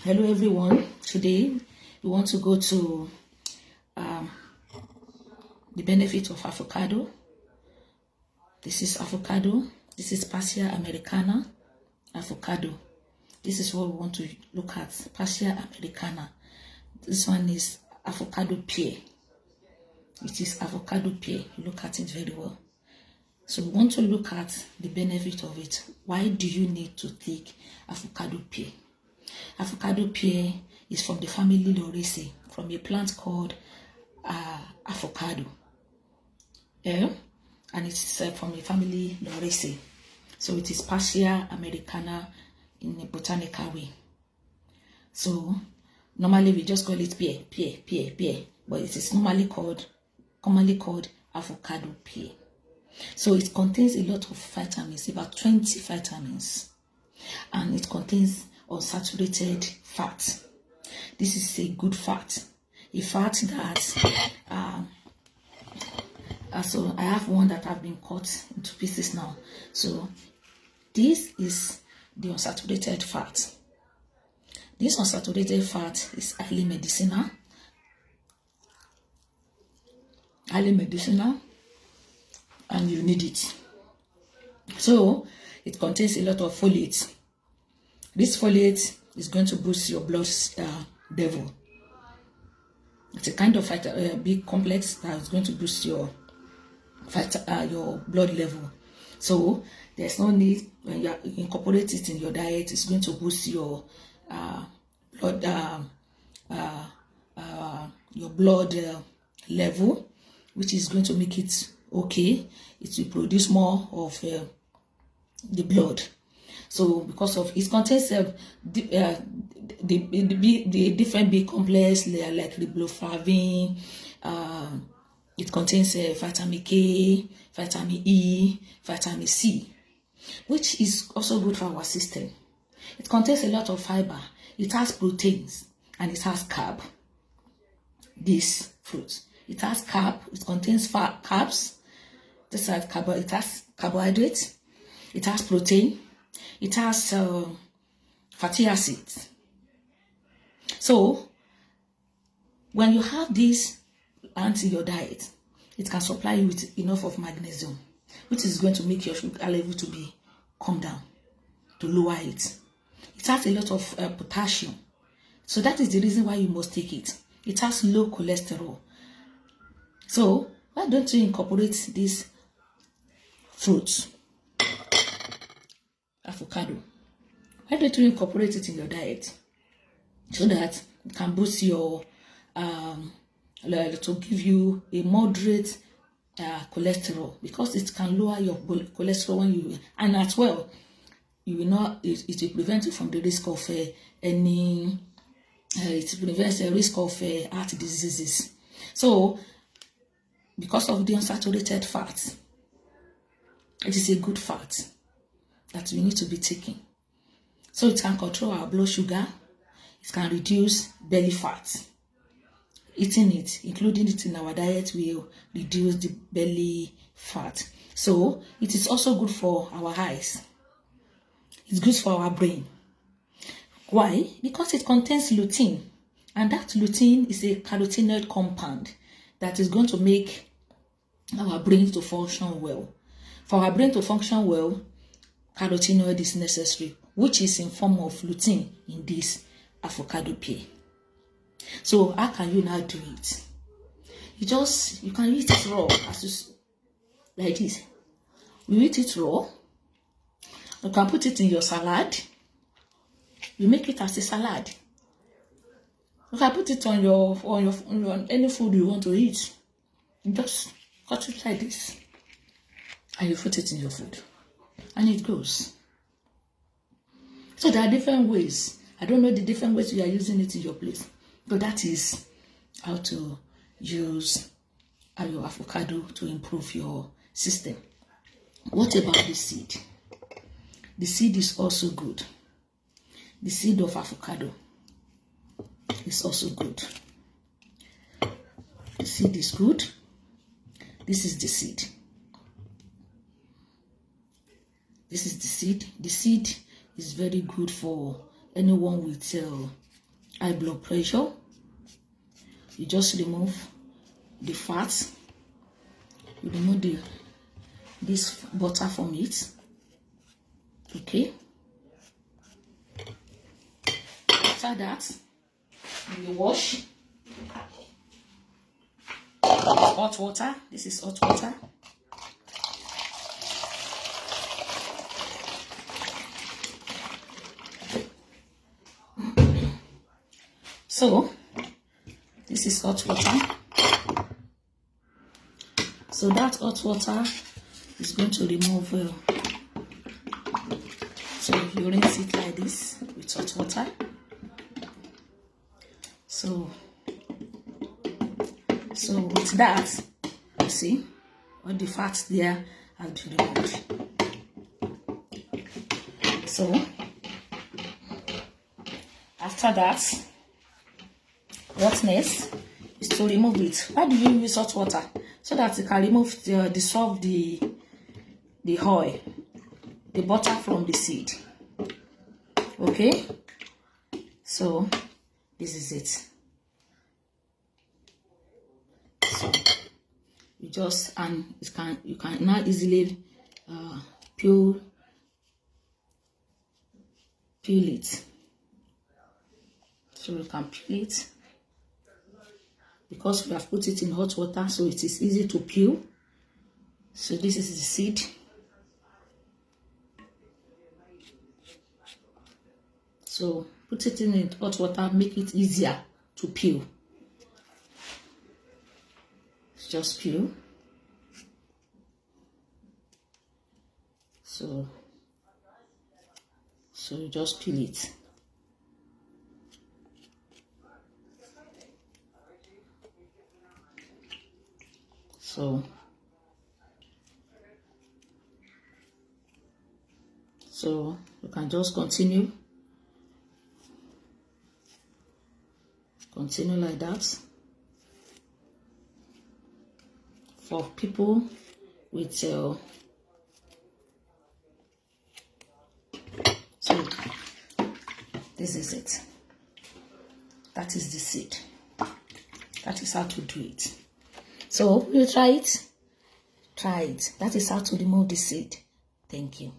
Hello everyone. Today we want to go to the benefit of avocado. This is avocado. This is Persea americana avocado. This is what we want to look at. Persea americana. This one is avocado pear. It is avocado pear. Look at it very well. So we want to look at the benefit of it. Why do you need to take avocado pear? Avocado pear is from the family Lauraceae, from a plant called avocado. Yeah? And it's from a family Lauraceae. So it is Persea americana in a botanical way. So normally we just call it pear, but it is commonly called avocado pear. So it contains a lot of vitamins, about 20 vitamins, and it contains unsaturated fat. This is a good fat, a fat that so I have one that have been cut into pieces now. So this is the unsaturated fat. This unsaturated fat is highly medicinal, and you need it. So it contains a lot of folate. This folate is going to boost your blood level. It's a kind of big complex that is going to boost your blood level. So there's no need, when you incorporate it in your diet, it's going to boost your blood level, which is going to make it okay. It will produce more of the blood. So because of it contains the different B complex like riboflavin, it contains vitamin K, vitamin E, vitamin C, which is also good for our system. It contains a lot of fiber. It has proteins and it has carb. This fruit, it has carb. It contains carbs. This has it has carbohydrates. It has protein. It has fatty acids. So when you have these plants in your diet, it can supply you with enough of magnesium, which is going to make your sugar level to be come down, to lower it. It has a lot of potassium. So that is the reason why you must take it. It has low cholesterol. So why don't you incorporate these fruits? Avocado. Why don't you incorporate it in your diet so that it can boost your to give you a moderate cholesterol, because it can lower your cholesterol when you, and as well you will not, it will prevent you from the risk of it prevents the risk of heart diseases. So because of the unsaturated fat, it is a good fat that we need to be taking. So it can control our blood sugar. It can reduce belly fat. Eating it, including it in our diet, will reduce the belly fat. So it is also good for our eyes. It's good for our brain. Why? Because it contains lutein, and that lutein is a carotenoid compound that is going to make our brain to function well. For our brain to function well, carotenoid is necessary, which is in form of lutein in this avocado pear. So how can you now do it? You can eat it raw, like this. You eat it raw. You can put it in your salad. You make it as a salad. You can put it on your any food you want to eat. You just cut it like this, and you put it in your food, and it goes. So there are different ways. I don't know the different ways you are using it in your place, but that is how to use your avocado to improve your system. What about the seed? The seed is also good. The seed of avocado is also good. The seed is good. This is the seed. This is the seed. The seed is very good for anyone with high blood pressure. You just remove the fat. You remove this butter from it. Okay. After that, you wash hot water. This is hot water. So this is hot water. So that hot water is going to remove so you rinse it like this with hot water. So with that, you see all the fat there has been removed. So after that, what next is to remove it. Why do you use hot water? So that it can remove dissolve the oil, the butter from the seed. Okay, so this is it. So you just, and you can now easily peel it. So you can peel it because we have put it in hot water, so it is easy to peel. So this is the seed. So put it in hot water, make it easier to peel. Just peel. So you just peel it. So you can just continue like that. For people with so this is it. That is the seed. That is how to do it. So you try it. That is how to remove the seed. Thank you.